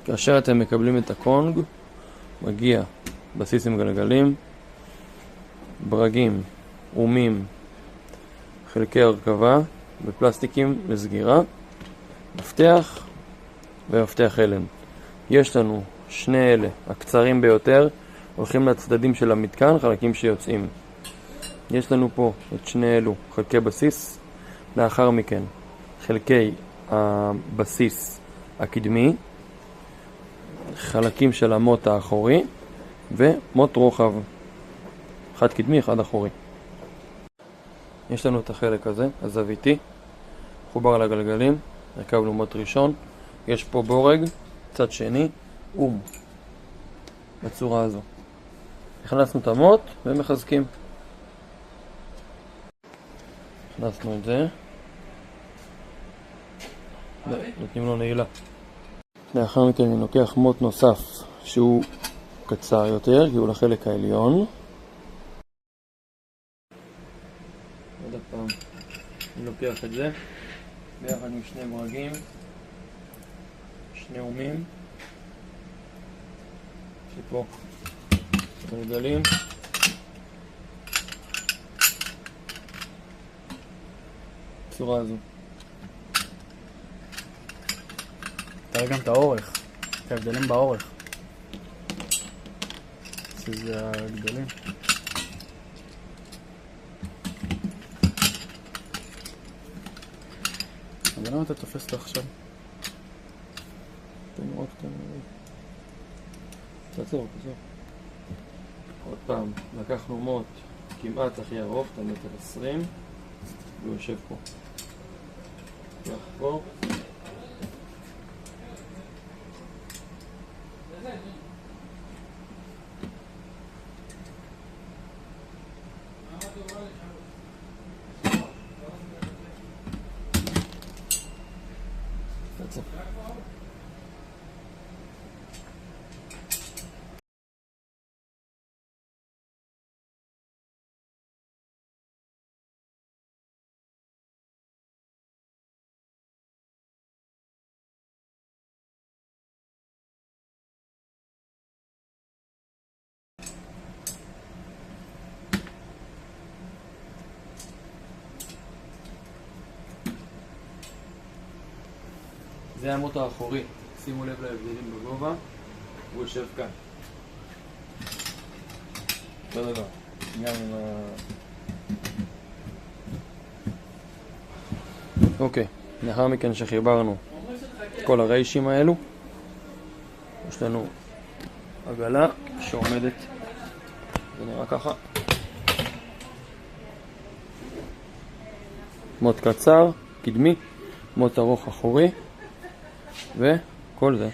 כאשר אתם מקבלים את הקונג, מגיע בסיס עם גלגלים, ברגים, אומים, חלקי הרכבה ופלסטיקים לסגירה, מפתח ומפתח אלן. יש לנו שני אלה, הקצרים ביותר, הולכים לצדדים של המתקן, חלקים שיוצאים. יש לנו פה את שני אלו, חלקי בסיס, לאחר מכן חלקי הבסיס הקדמי, חלקים של המוט האחורי ומוט רוחב, אחד קדמי, אחד אחורי. יש לנו את החלק הזה, הזוויתי, חובר לגלגלים, הרכבנו מוט ראשון, יש פה בורג, צד שני, בצורה הזו. הכנסנו את המוט ומחזקים. הכנסנו את זה, נותנים לו נעילה. לאחר מכן אני לוקח מוט נוסף שהוא קצר יותר, כי הוא לחלק העליון. עוד פעם, אני לוקח את זה ביחד עם שני ברגים, שני אומים, שפה גלגלים, בצורה הזו. תראה גם את האורך, את ההבדלים באורך. שזה הגדולים. אבל למה אתה תופס אותו עכשיו? תן רק תעצור. עוד פעם, לקחנו מוט כמעט הכי ארוך, את 1.20 מטר, והוא יושב פה. כך פה. תעצור. זה המוט האחורי, שימו לב להבדלים בגובה, הוא יושב כאן. לא דבר, גם עם אוקיי, לאחר מכן שחיברנו את כל הריישים האלו, יש לנו עגלה שעומדת, זה נראה ככה. מוט קצר, קדמי, מוט ארוך אחורי, וכל זה